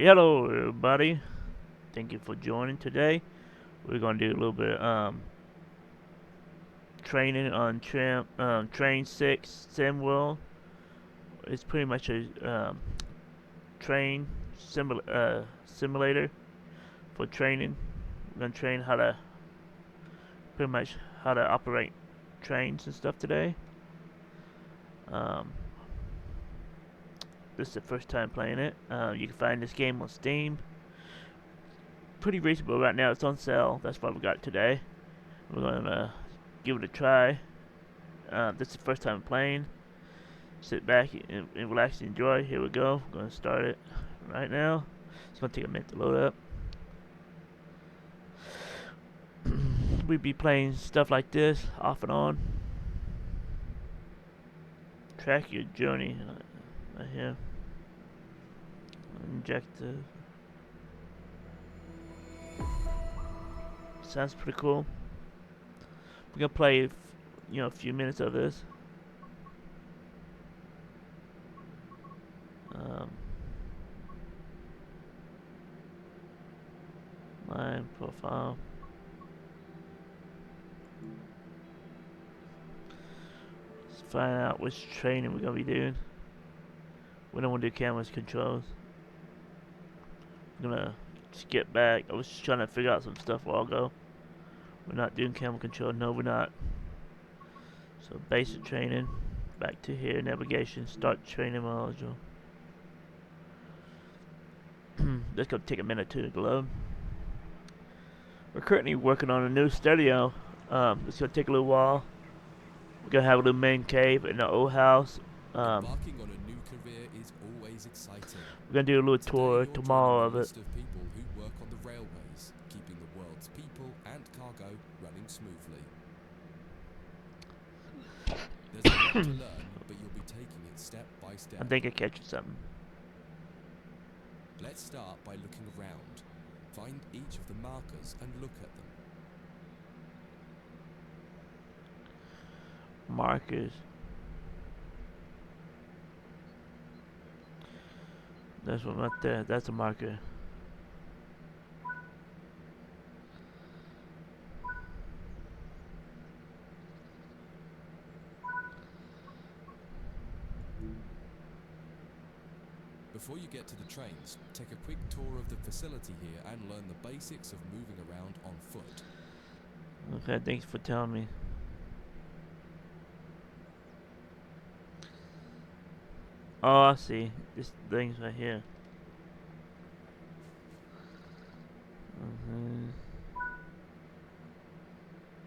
Hello everybody, thank you for joining today. We're going to do a little bit training on Train 6 SimWorld. It's pretty much a train simulator for training. We're going to train pretty much how to operate trains and stuff today. This is the first time playing it. You can find this game on Steam. Pretty reasonable right now. It's on sale. That's why we got it today. We're gonna give it a try. This is the first time playing. Sit back and relax and enjoy. Here we go. We're gonna start it right now. It's gonna take a minute to load up. We'd be playing stuff like this off and on. Track your journey right here. Injective. Sounds pretty cool. We're gonna play, a few minutes of this. My profile. Let's find out which training we're gonna be doing. We don't want to do cameras controls. I'm gonna skip back. I was just trying to figure out some stuff a while ago. We're not doing camera control. No, we're not. So basic training. Back to here. Navigation. Start training module. That's gonna take a minute to load. We're currently working on a new studio. It's gonna take a little while. We're gonna have a little main cave in the old house. Embarking on a new career is always exciting. We're gonna do a little tour tomorrow of it. Of people who work on the railways, keeping the world's people and cargo running smoothly. There's a lot to learn, but you'll be taking it step by step. I think I catch something. Let's start by looking around. Find each of the markers and look at them. Markers. There's one right there. That's a marker. Before you get to the trains, take a quick tour of the facility here and learn the basics of moving around on foot. Okay, thanks for telling me. Oh, I see. This thing's right here.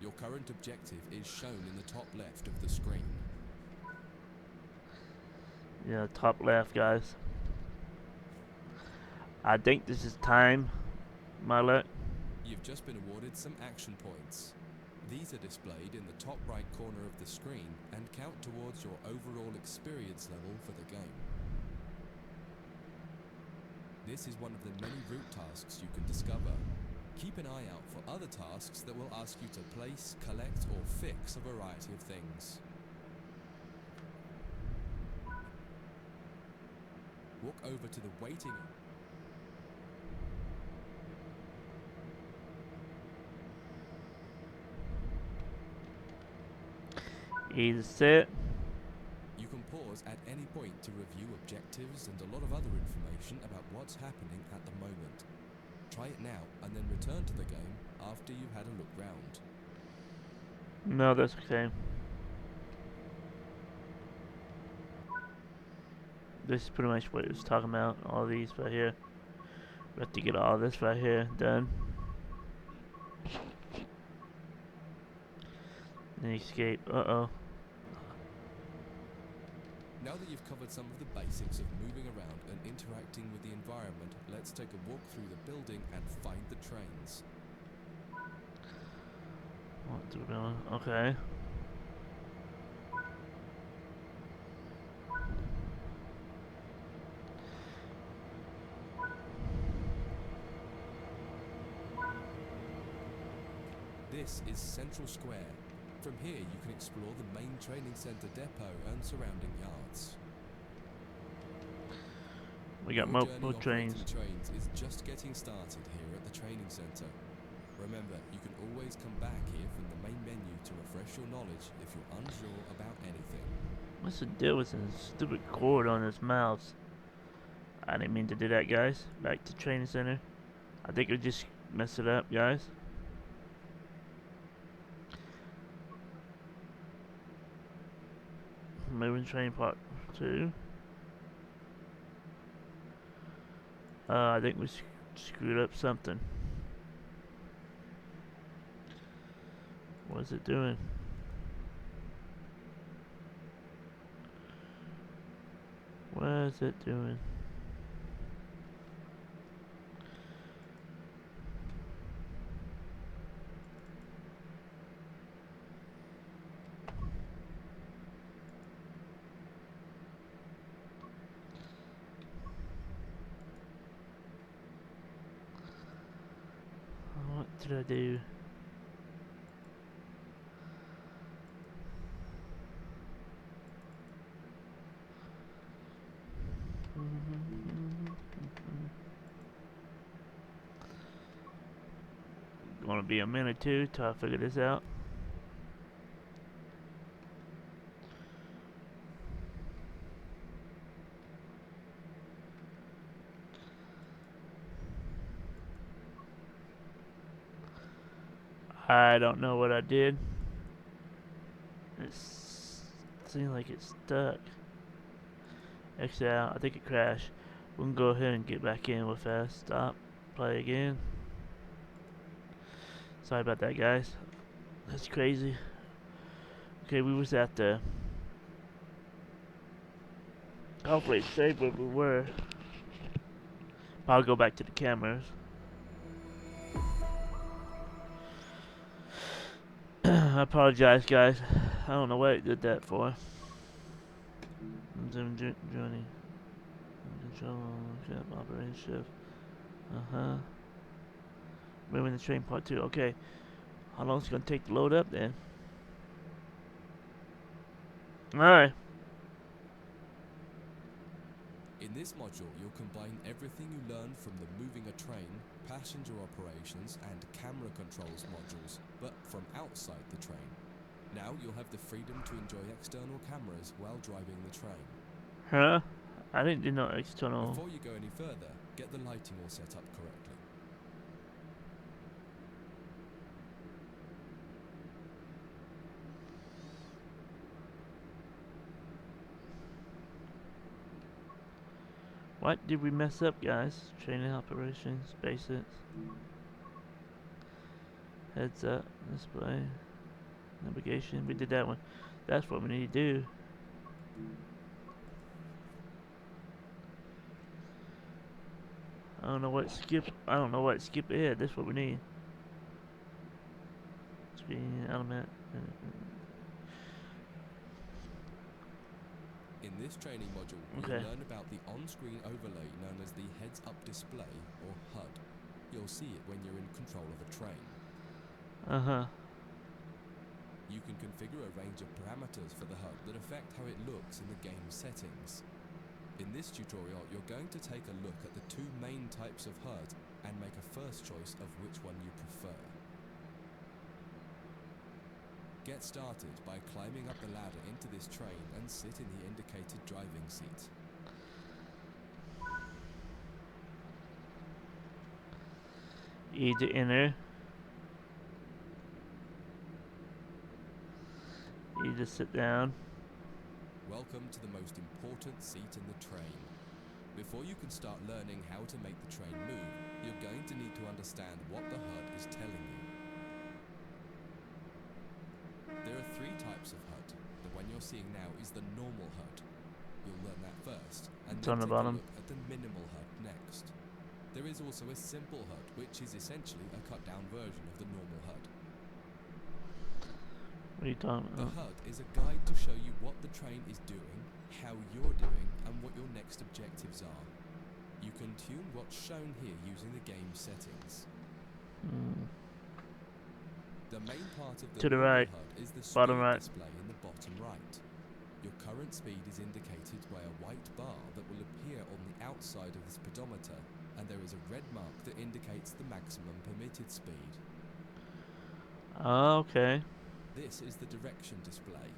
Your current objective is shown in the top left of the screen. Yeah, top left, guys. I think this is time, my luck. You've just been awarded some action points. These are displayed in the top right corner of the screen and count towards your overall experience level for the game. This is one of the many route tasks you can discover. Keep an eye out for other tasks that will ask you to place, collect, or fix a variety of things. Walk over to the waiting. Easy set. You can pause at any point to review objectives and a lot of other information about what's happening at the moment. Try it now and then return to the game after you've had a look round. No, that's okay. This is pretty much what it was talking about. All these right here. We have to get all this right here done. Then escape. Uh-oh. Now that you've covered some of the basics of moving around and interacting with the environment, let's take a walk through the building and find the trains. Okay. This is Central Square. From here you can explore the main training centre depot and surrounding yards. We got Your journey multiple trains. operating trains is just getting started here at the training center. Remember, you can always come back here from the main menu to refresh your knowledge if you're unsure about anything. What's the deal with this stupid cord on his mouse? I didn't mean to do that, guys. Back to training center. I think I just messed it up, guys. Moving train part 2. I think we screwed up something. What is it doing? What is it doing? What did I do? Gonna be a minute or two till I figure this out. I don't know what I did. It seems like it's stuck. Exit out. I think it crashed. We can go ahead and get back in with fast. Stop. Play again. Sorry about that, guys. That's crazy. Okay, we was at the... Hopefully it stayed where we were. I'll go back to the cameras. I apologize, guys. I don't know what it did that for. Journey. Control ship, operating shift. Moving the train part 2. Okay. How long is it gonna take to load up then? Alright. In this module, you'll combine everything you learned from the moving a train, passenger operations, and camera controls modules, but from outside the train. Now you'll have the freedom to enjoy external cameras while driving the train. Huh? I didn't do no external. Before you go any further, get the lighting all set up correctly. What did we mess up, guys? Training operations, basics. Heads up, display, navigation. We did that one. That's what we need to do. I don't know what skip. I don't know what skip ahead. That's what we need. Screen element. In this training module, Okay. you'll learn about the on-screen overlay known as the heads-up display, or HUD. You'll see it when you're in control of a train. You can configure a range of parameters for the HUD that affect how it looks in the game settings. In this tutorial, you're going to take a look at the two main types of HUD and make a first choice of which one you prefer. Get started by climbing up the ladder into this train and sit in the indicated driving seat. Either enter. Either sit down. Welcome to the most important seat in the train. Before you can start learning how to make the train move, you're going to need to understand what the HUD is telling you. There are three types of HUD. The one you're seeing now is the normal HUD. You'll learn that first, and It's then on the take bottom. a look at the minimal HUD next. There is also a simple HUD, which is essentially a cut-down version of the normal HUD. What are you talking The about? HUD is a guide to show you what the train is doing, how you're doing, and what your next objectives are. You can tune what's shown here using the game settings. The main part of the To the normal right. HUD is the Bottom speed right. display in the bottom right. Your current speed is indicated by a white bar that will appear on the outside of the speedometer, and there is a red mark that indicates the maximum permitted speed. Okay. This is the direction display.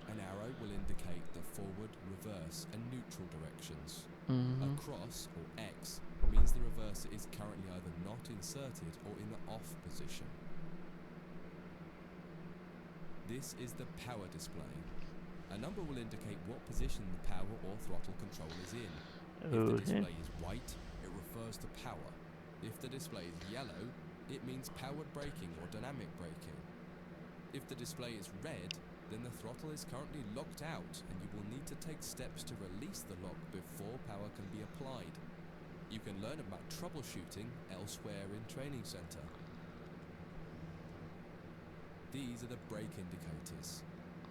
An arrow will indicate the forward, reverse, and neutral directions. A cross, or X, means the reverser is currently either not inserted or in the off position. This is the power display. A number will indicate what position the power or throttle control is in. If the display is white, it refers to power. If the display is yellow, it means powered braking or dynamic braking. If the display is red, then the throttle is currently locked out and you will need to take steps to release the lock before power can be applied. You can learn about troubleshooting elsewhere in Training Center. These are the brake indicators.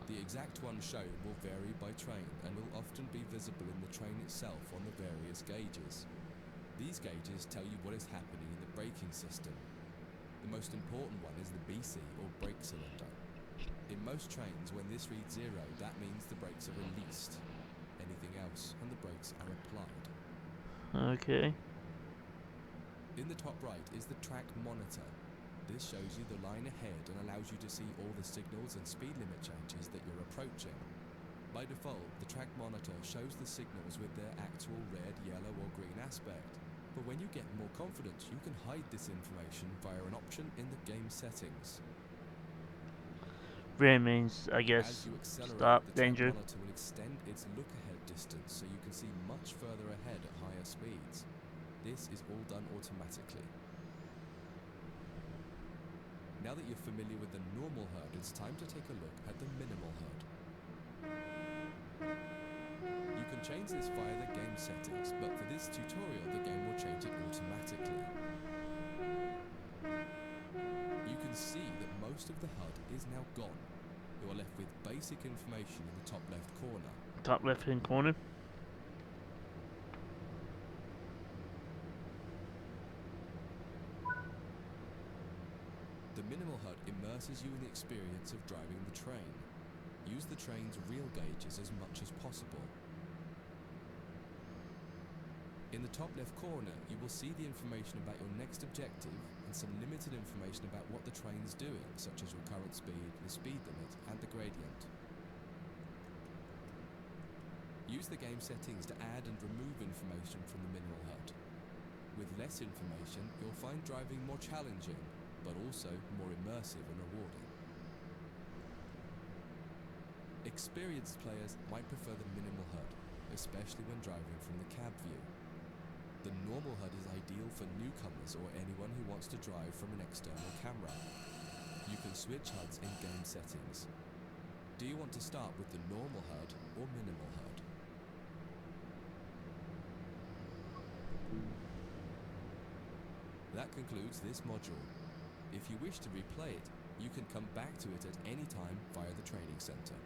The exact one shown will vary by train and will often be visible in the train itself on the various gauges. These gauges tell you what is happening in the braking system. The most important one is the BC, or brake cylinder. In most trains, when this reads 0, that means the brakes are released. Anything else, and the brakes are applied. Okay. In the top right is the track monitor. This shows you the line ahead and allows you to see all the signals and speed limit changes that you're approaching. By default, the track monitor shows the signals with their actual red, yellow, or green aspect. But when you get more confident, you can hide this information via an option in the game settings. Red means, I guess, As you accelerate, stop, the track danger. monitor will extend its look-ahead distance so you can see much further ahead at higher speeds. This is all done automatically. Now that you're familiar with the normal HUD, it's time to take a look at the minimal HUD. You can change this via the game settings, but for this tutorial, the game will change it automatically. You can see that most of the HUD is now gone. You are left with basic information in the top left corner. Top left hand corner. The minimal HUD immerses you in the experience of driving the train. Use the train's real gauges as much as possible. In the top left corner, you will see the information about your next objective and some limited information about what the train is doing, such as your current speed, the speed limit, and the gradient. Use the game settings to add and remove information from the minimal HUD. With less information, you'll find driving more challenging, but also more immersive and rewarding. Experienced players might prefer the minimal HUD, especially when driving from the cab view. The normal HUD is ideal for newcomers or anyone who wants to drive from an external camera. You can switch HUDs in game settings. Do you want to start with the normal HUD or minimal HUD? That concludes this module. If you wish to replay it, you can come back to it at any time via the training center.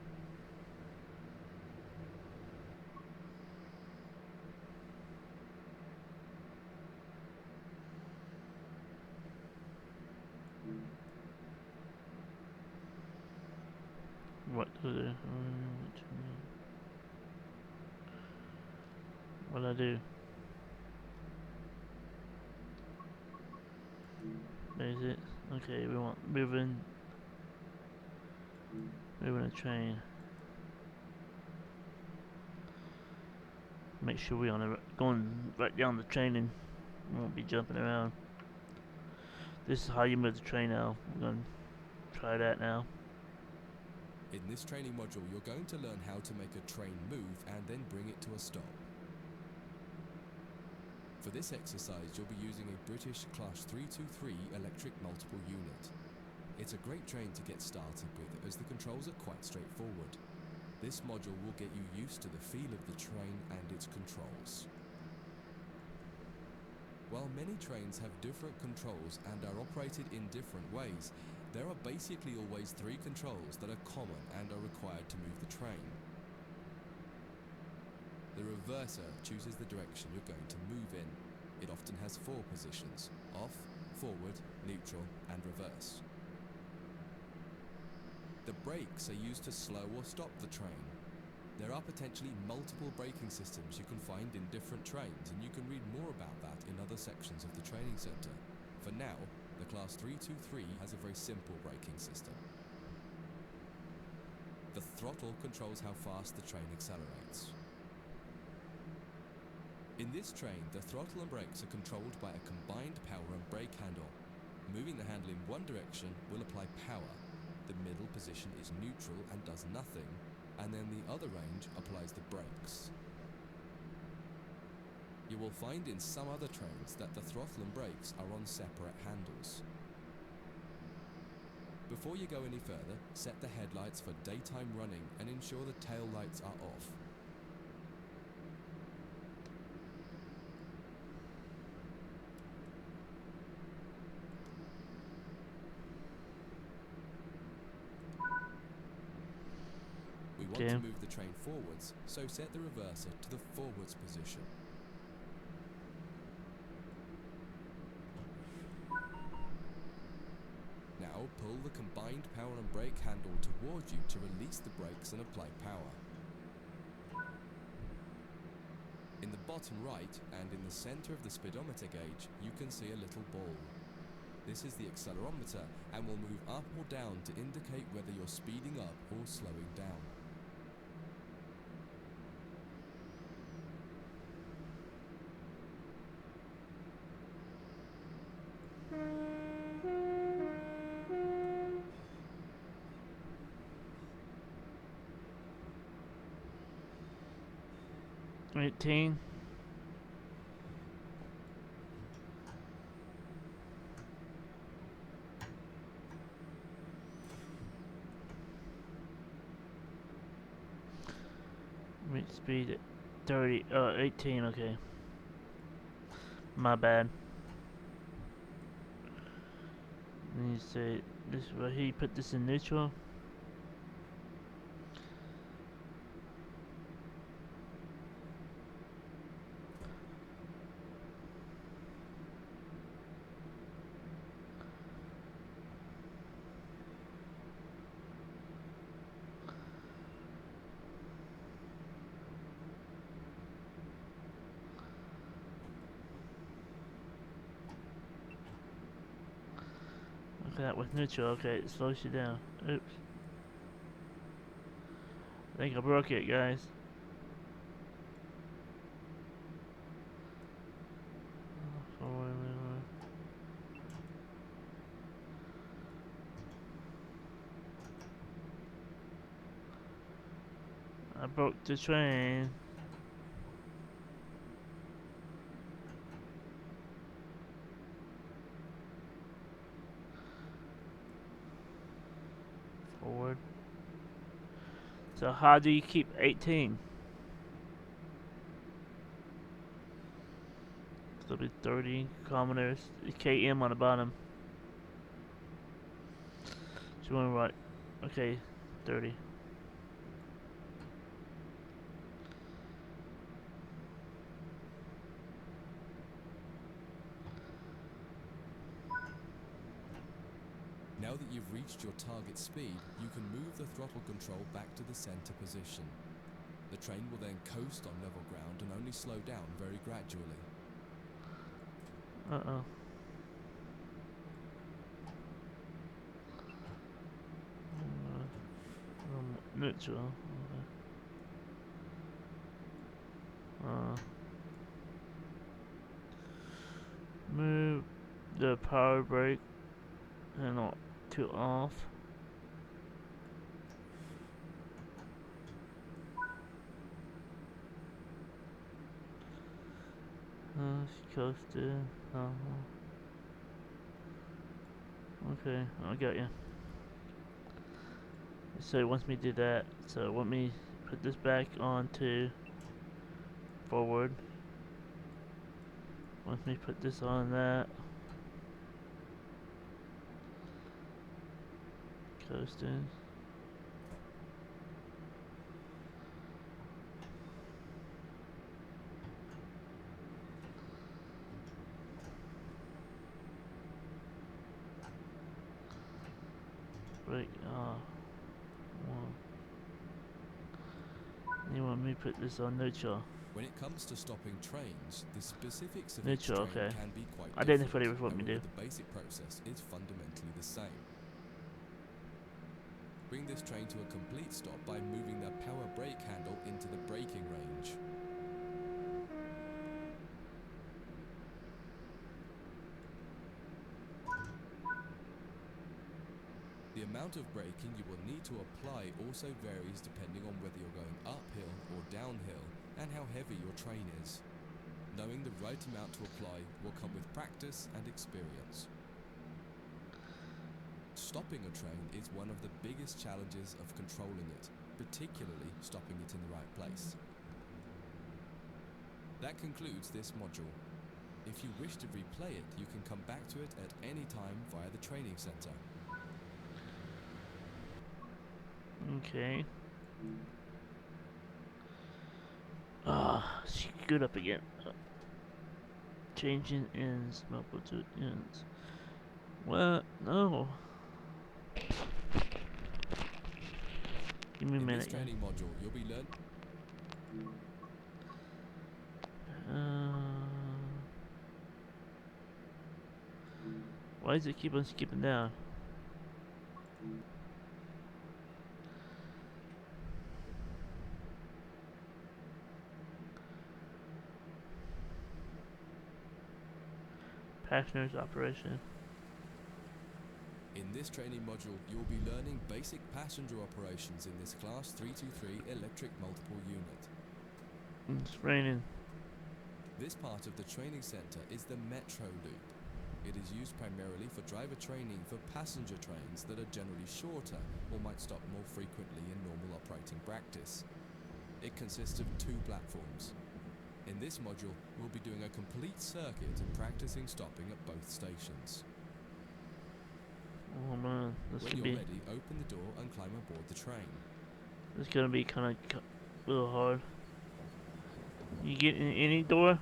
What does it? What do I do? There's it. Okay, we want moving a train. Make sure we're on the going right down the train and we won't be jumping around. This is how you move the train now. We're gonna try that now. In this training module, you're going to learn how to make a train move and then bring it to a stop. For this exercise, you'll be using a British Class 323 electric multiple unit. It's a great train to get started with as the controls are quite straightforward. This module will get you used to the feel of the train and its controls. While many trains have different controls and are operated in different ways, there are basically always 3 controls that are common and are required to move the train. The reverser chooses the direction you're going to move in. It often has 4 positions: off, forward, neutral, and reverse. The brakes are used to slow or stop the train. There are potentially multiple braking systems you can find in different trains, and you can read more about that in other sections of the training centre. For now, the Class 323 has a very simple braking system. The throttle controls how fast the train accelerates. In this train, the throttle and brakes are controlled by a combined power and brake handle. Moving the handle in one direction will apply power. The middle position is neutral and does nothing, and then the other range applies the brakes. You will find in some other trains that the throttle and brakes are on separate handles. Before you go any further, set the headlights for daytime running and ensure the tail lights are off. We want to move the train forwards, so set the reverser to the forwards position. Now pull the combined power and brake handle towards you to release the brakes and apply power. In the bottom right and in the center of the speedometer gauge, you can see a little ball. This is the accelerometer and will move up or down to indicate whether you're speeding up or slowing down. $18. Rate speed at 30. 18. Okay. My bad. Then you say this right here. You put this in neutral. Okay, that was neutral. Okay, it slows you down. Oops. I think I broke it, guys. I broke the train. Forward. So how do you keep 18? So it'll be 30 kilometers. KM on the bottom. So you want to write, okay, 30. Now that you've reached your target speed, you can move the throttle control back to the center position. The train will then coast on level ground and only slow down very gradually. Uh-oh. Neutral. Okay. Move the power brake and to off. Coasted. Okay, I got you. So it wants me to do that. So let me put this back onto forward. Wants me to put this on that. Coasting. Brake off. me put this on neutral. When it comes to stopping trains, the specifics of each Neutral, train okay. can be quite I didn't know different. if it was what me However, do. the basic process is fundamentally the same. Bring this train to a complete stop by moving the power brake handle into the braking range. The amount of braking you will need to apply also varies depending on whether you're going uphill or downhill and how heavy your train is. Knowing the right amount to apply will come with practice and experience. Stopping a train is one of the biggest challenges of controlling it, particularly stopping it in the right place. That concludes this module. If you wish to replay it, you can come back to it at any time via the training center. Okay. Scoot up again. Changing ends, multiple ends. What? No. Give me a In minute. this training module, you'll be learning. Why does it keep on skipping down? Passenger's operation. In this training module, you'll be learning basic passenger operations in this Class 323 electric multiple unit. It's raining. This part of the training center is the Metro Loop. It is used primarily for driver training for passenger trains that are generally shorter or might stop more frequently in normal operating practice. It consists of 2 platforms. In this module, we'll be doing a complete circuit and practicing stopping at both stations. Oh man, this When could you're be. ready, open the door and climb aboard the train. This is gonna be kind of a little hard. You get in any door?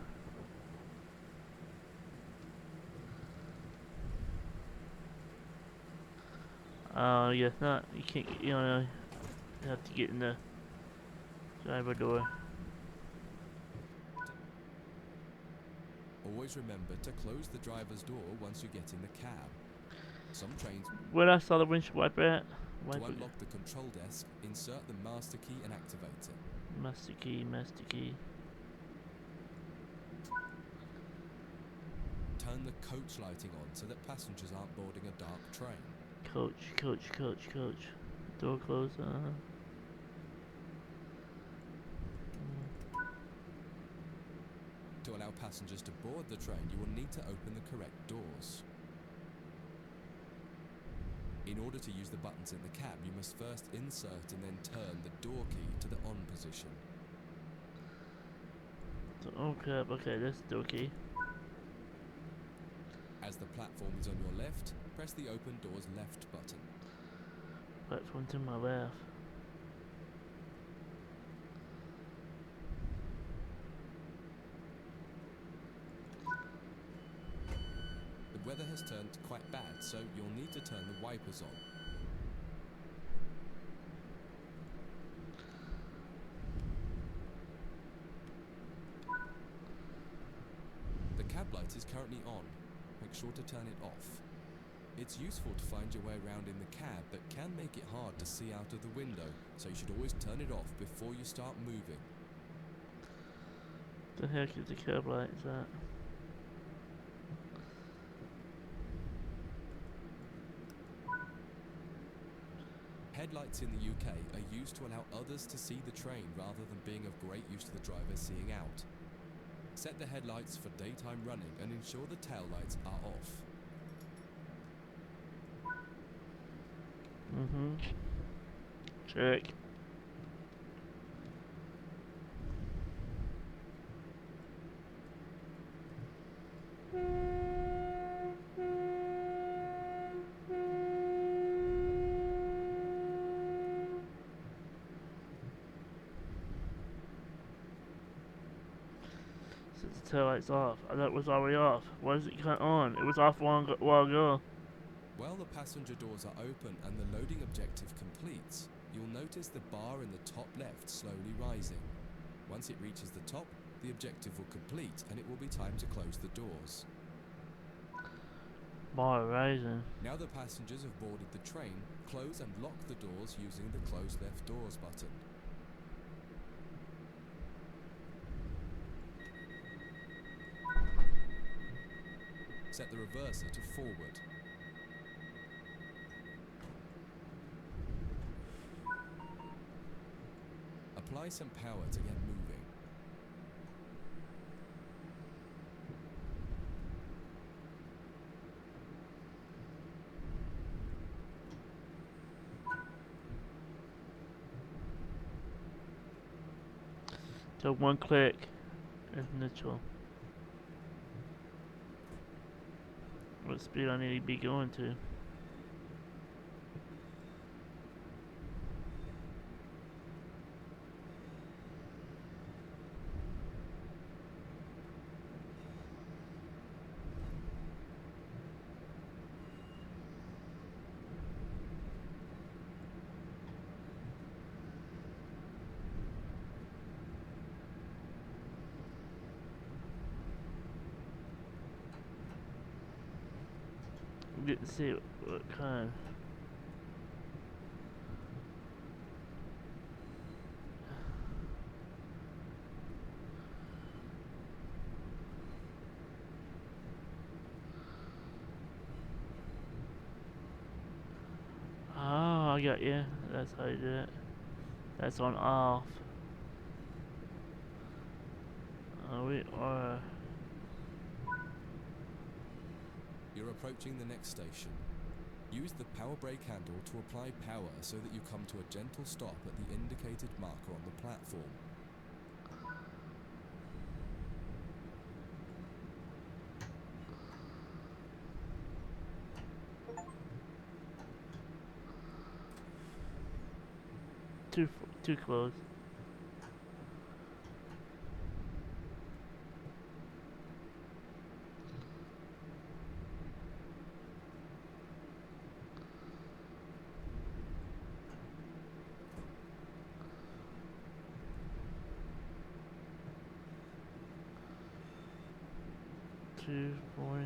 Yes, not. You can't get. You know, you have to get in the driver door. Always remember to close the driver's door once you get in the cab. Some trains. Where I saw the windshield wiper at? To unlock the control desk, insert the master key and activate it. Master key, master key. Turn the coach lighting on so that passengers aren't boarding a dark train. Coach, coach, coach, coach. Door closed, To allow passengers to board the train, you will need to open the correct doors. In order to use the buttons in the cab, you must first insert and then turn the door key to the on position. So, okay, that's the door key. As the platform is on your left, press the open doors left button. Platform to my left. The weather has turned quite bad, so you'll need to turn the wipers on. The cab light is currently on. Make sure to turn it off. It's useful to find your way around in the cab, but can make it hard to see out of the window, so you should always turn it off before you start moving. The heck is the cab lights at? Headlights in the UK are used to allow others to see the train rather than being of great use to the driver seeing out. Set the headlights for daytime running and ensure the tail lights are off. Check. Since the tail light's off. I thought it was already off. Why is it cut on? It was off while ago. While the passenger doors are open and the loading objective completes, you'll notice the bar in the top left slowly rising. Once it reaches the top, the objective will complete and it will be time to close the doors. Bar rising. Now the passengers have boarded the train, close and lock the doors using the close left doors button. Set the reverser to forward. Apply some power to get moving. So one click is neutral. What speed I need to be going to? Get to see what kind. Oh, I got you. That's how you do it. That's on off. We are. You're approaching the next station. Use the power brake handle to apply power so that you come to a gentle stop at the indicated marker on the platform. Too close. Two, 40.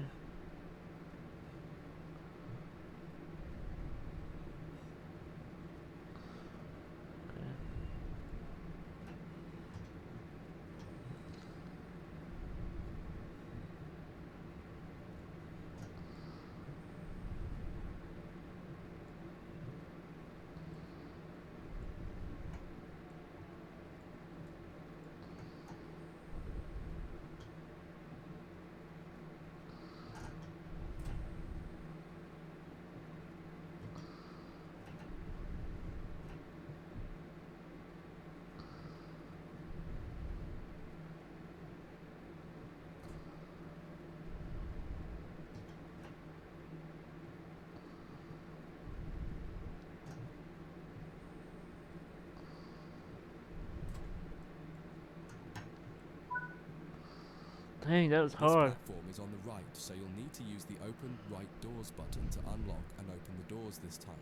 Dang, that was This hard. platform is on the right, so you'll need to use the open right doors button to unlock and open the doors this time.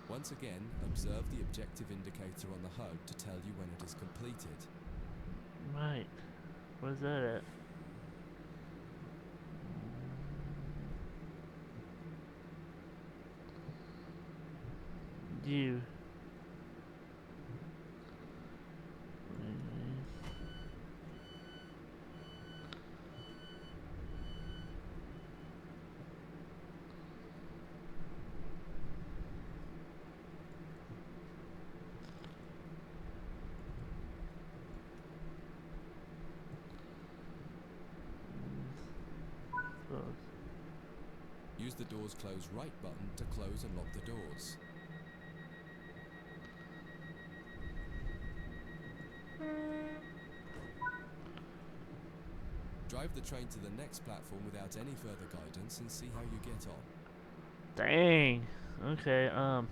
Once again, observe the objective indicator on the HUD to tell you when it is completed. Right. Where's that at? You. Use the doors close right button to close and lock the doors. Drive the train to the next platform without any further guidance and see how you get on. Dang. Okay, I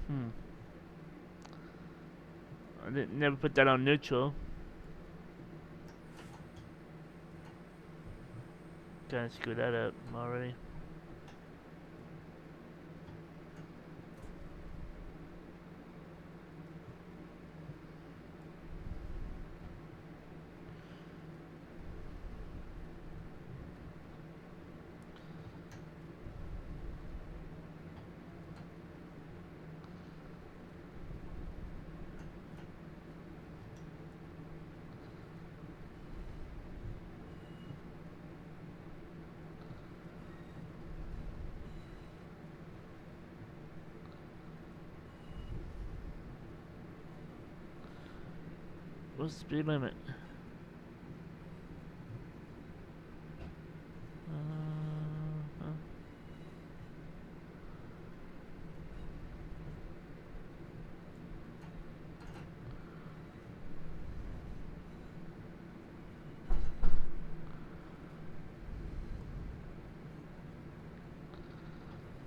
didn't never put that on neutral. Kinda screwed that up already. What's the speed limit?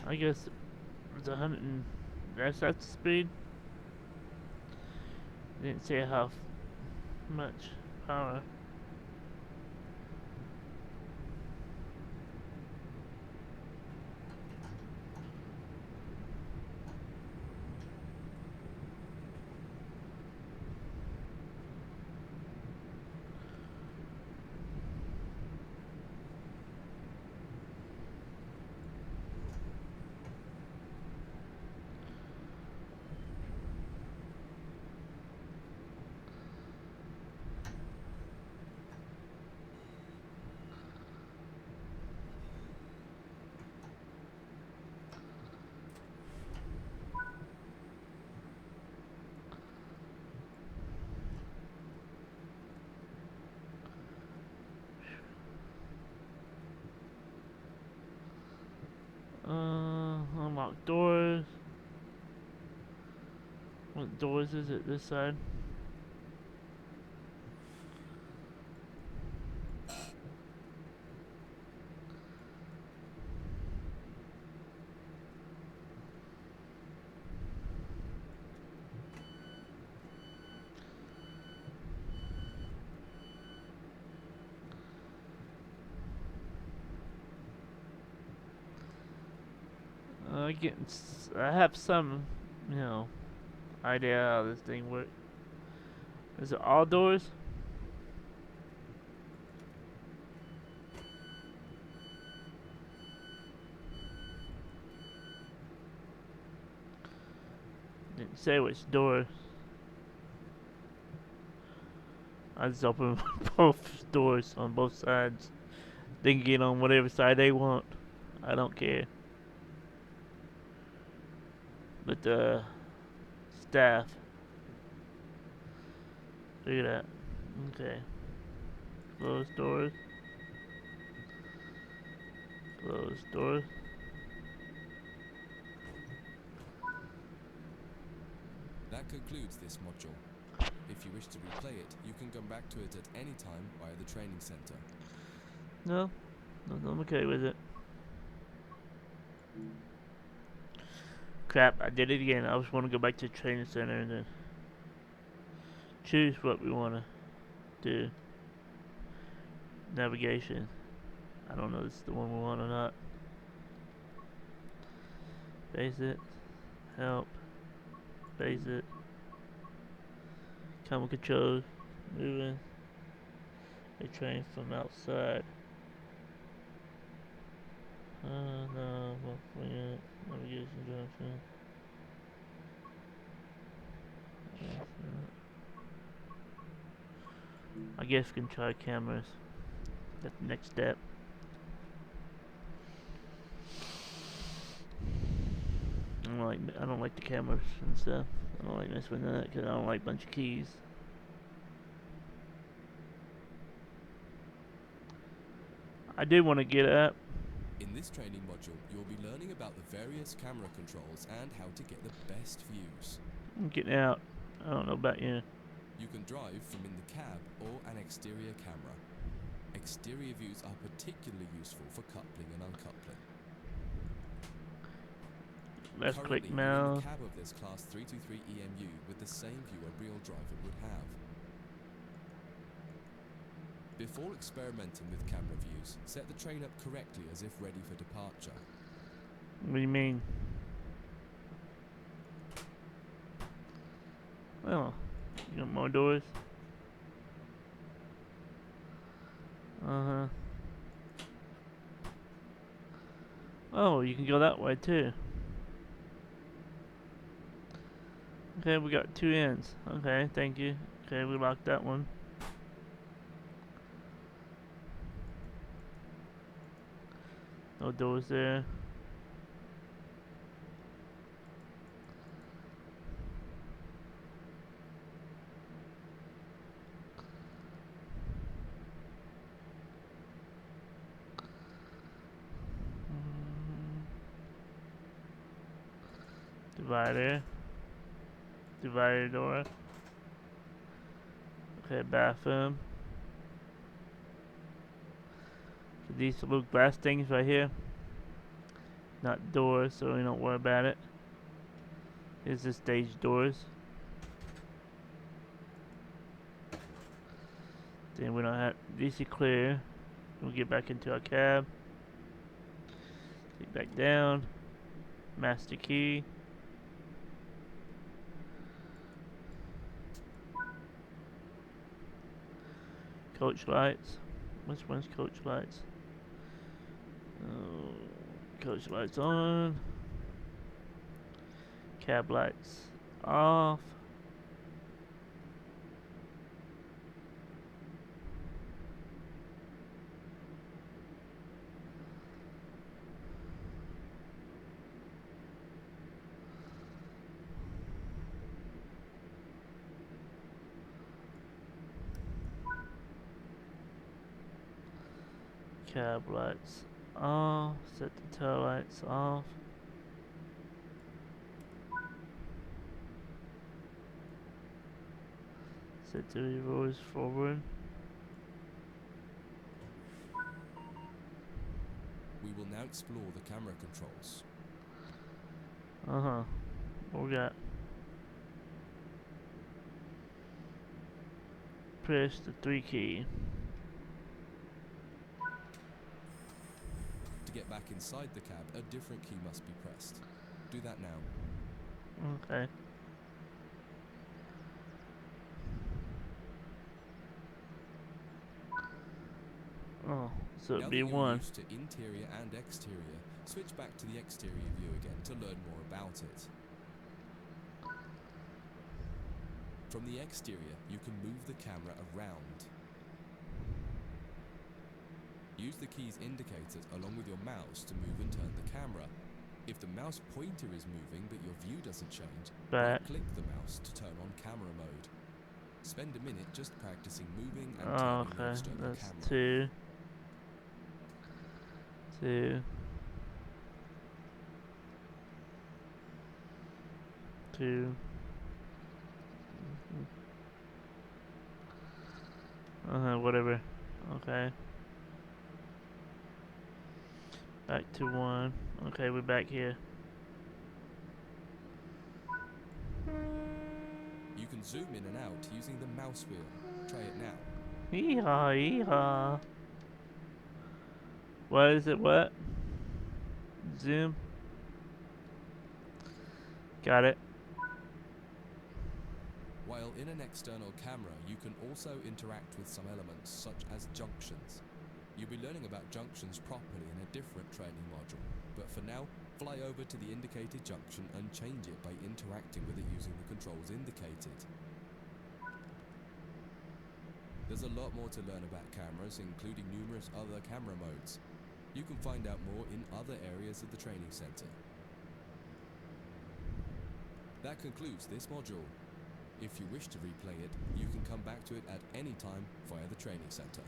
I guess it's 100 and that's the speed. Didn't say how much power. Unlock doors. What doors is it this side? I have some, you know, idea how this thing works. Is it all doors? Didn't say which door. I just open both doors on both sides. They can get on whatever side they want. I don't care. But the staff. Look at that. Okay. Close doors. Close doors. That concludes this module. If you wish to replay it, you can come back to it at any time via the training center. No, I'm okay with it. Crap, I did it again. I just want to go back to the training center and then choose what we want to do. Navigation. I don't know if this is the one we want or not. Basic. Help. Basic. Camera controls. Moving. They train from outside. No. Navigation junction. I guess we can try cameras. That's the next step. I don't like the cameras and stuff. I don't like messing with that because I don't like a bunch of keys. I do want to get up. In this training module, you'll be learning about the various camera controls and how to get the best views. I'm getting out. I don't know about you. You can drive from in the cab or an exterior camera. Exterior views are particularly useful for coupling and uncoupling. Left click Currently, you're in mouse. the cab of this Class 323 EMU with the same view a real driver would have. Before experimenting with camera views, set the train up correctly as if ready for departure. What do you mean? Well, you got more doors? Uh-huh. Oh, you can go that way too. Okay, we got two ends. Okay, thank you. Okay, we locked that one. No doors there. Divider. Divider door. Okay, bathroom. So these little glass things right here. Not doors, so we don't worry about it. Here's the stage doors. Then we don't have DC clear. We'll get back into our cab. Take back down. Master key. Coach lights. Which one's coach lights? Oh, coach lights on. Cab lights off. Cab lights off. Set the tail lights off. Set the reverse forward. We will now explore the camera controls. What we got? Press the 3 key. To get back inside the cab, a different key must be pressed. Do that now. Okay. Oh, so it'd Now be that you're one. used to interior and exterior, switch back to the exterior view again to learn more about it. From the exterior, you can move the camera around. Use the key's indicators along with your mouse to move and turn the camera. If the mouse pointer is moving but your view doesn't change, right-click the mouse to turn on camera mode. Spend a minute just practicing moving and turning the Okay, external that's camera. two. Whatever. Okay. Back to one. Okay, we're back here. You can zoom in and out using the mouse wheel. Try it now. Yeehaw, yeehaw. What is it? What? Zoom. Got it. While in an external camera, you can also interact with some elements, such as junctions. You'll be learning about junctions properly in a different training module, but for now, fly over to the indicated junction and change it by interacting with it using the controls indicated. There's a lot more to learn about cameras, including numerous other camera modes. You can find out more in other areas of the training center. That concludes this module. If you wish to replay it, you can come back to it at any time via the training center.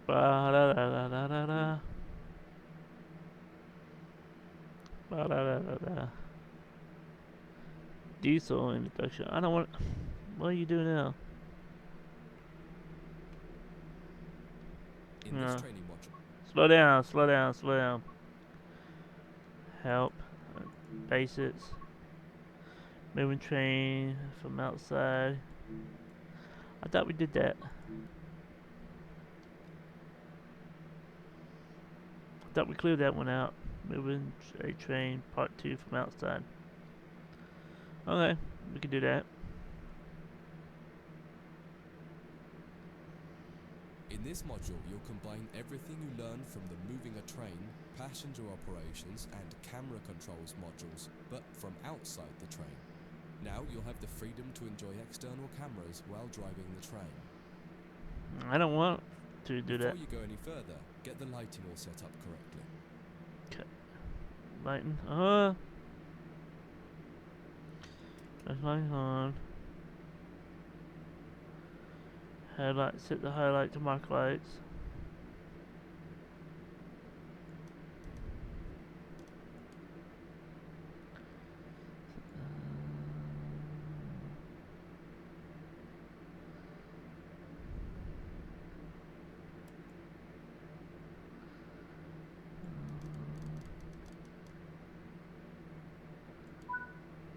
Ba-da-da-da-da-da. Ba-da-da-da-da. Diesel introduction. I don't want. What are you doing now? In this training module. Slow down, slow down, slow down. Help. Basics. Moving train from outside. I thought we did that. I thought we cleared that one out. Moving a train part 2 from outside. Okay, we can do that. In this module, you'll combine everything you learned from the moving a train, passenger operations, and camera controls modules, but from outside the train. Now you'll have the freedom to enjoy external cameras while driving the train. I don't want to do that. Before you go any further, get the lighting all set up correctly. Okay. Lighting. That's lighting on. Highlight. Set the highlight to mark lights.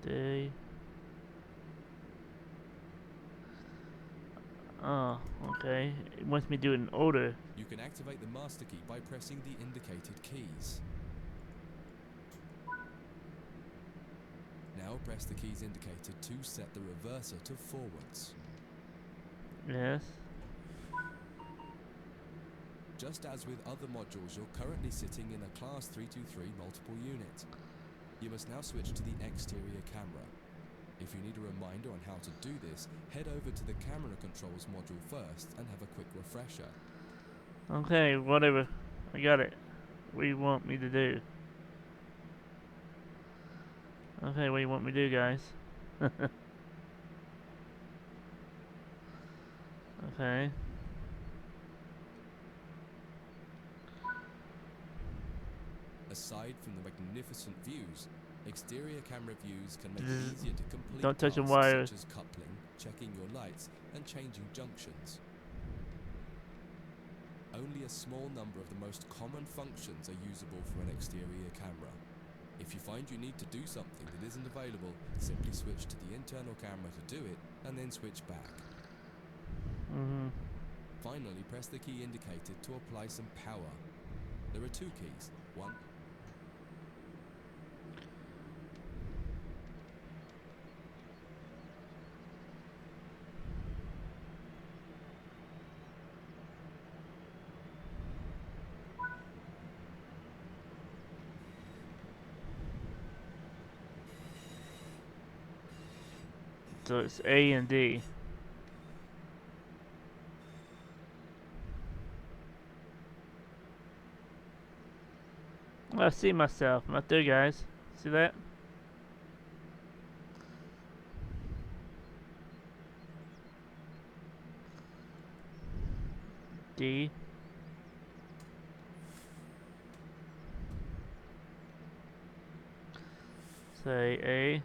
Day. Oh, okay. It wants me to do it in order. You can activate the master key by pressing the indicated keys. Now press the keys indicated to set the reverser to forwards. Yes. Just as with other modules, you're currently sitting in a Class 323 multiple unit. You must now switch to the exterior camera. If you need a reminder on how to do this, head over to the camera controls module first and have a quick refresher. Okay, whatever. I got it. What do you want me to do? Okay, what do you want me to do, guys? Okay. Aside from the magnificent views, exterior camera views can make it easier to complete Don't touch the tasks wires. such as coupling, checking your lights, and changing junctions. Only a small number of the most common functions are usable from an exterior camera. If you find you need to do something that isn't available, simply switch to the internal camera to do it, and then switch back. Finally, press the key indicated to apply some power. There are two keys. One. So it's A and D. I see myself. I'm not there, guys. See that? D. Say A.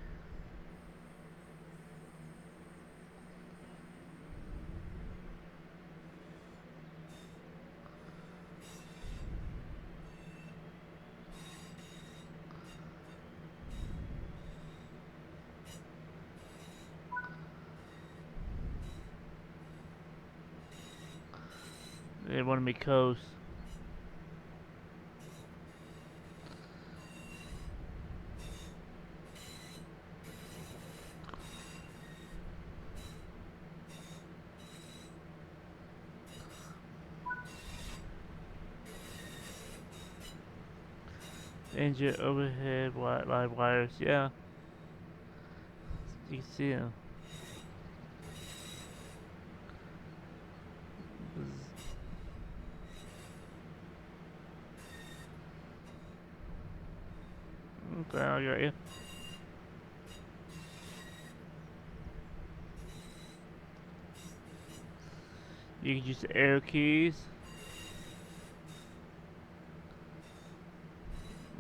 They wanted me coast. Engine overhead live wires. Yeah. You can see them. Okay, I got you. You can use the arrow keys.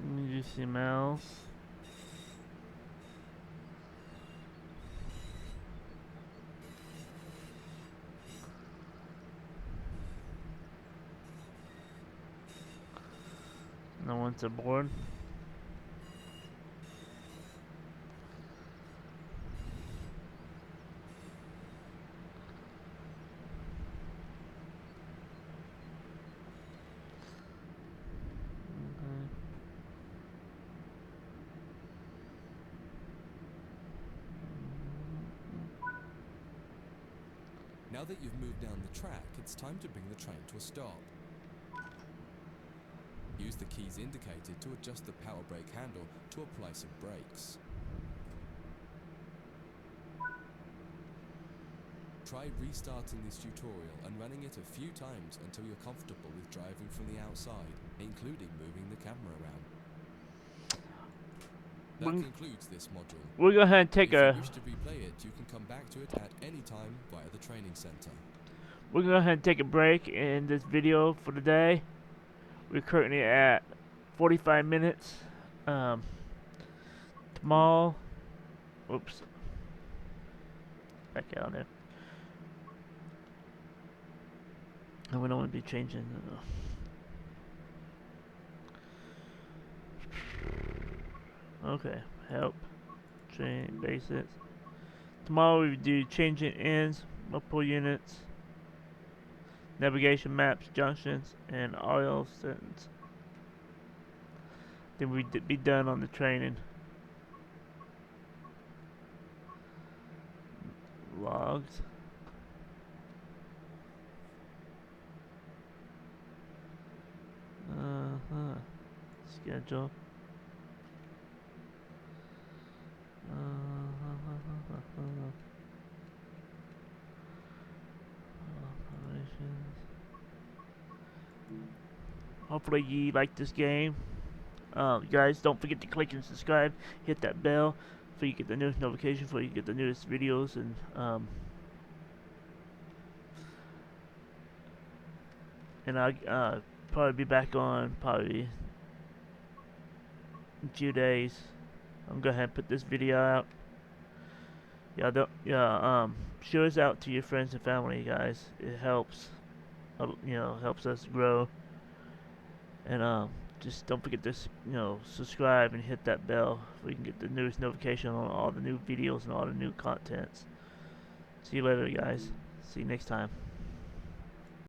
You can use the mouse. No one's aboard. Now that you've moved down the track, it's time to bring the train to a stop. Use the keys indicated to adjust the power brake handle to apply some brakes. Try restarting this tutorial and running it a few times until you're comfortable with driving from the outside, including moving the camera around. That concludes this module. We'll go ahead and take If a. you wish to replay it, you can come back to it at any time via the training center. We're gonna go ahead and take a break in this video for the day. We're currently at 45 minutes. Tomorrow. Oops. Back out there. And we don't want to be changing. Okay. Help. train basics. Tomorrow we do changing ends, multiple units, navigation maps, junctions, and oil settings. Then we'd be done on the training. Logs. Schedule. Hopefully you like this game. Guys, don't forget to click and subscribe. Hit that bell so you get the newest notification, so you get the newest videos, and I'll probably be back on probably in a few days. I'm gonna go ahead and put this video out. Share this out to your friends and family, guys. It helps, helps us grow. And just don't forget to subscribe and hit that bell so you can get the newest notification on all the new videos and all the new contents. See you later, guys. See you next time.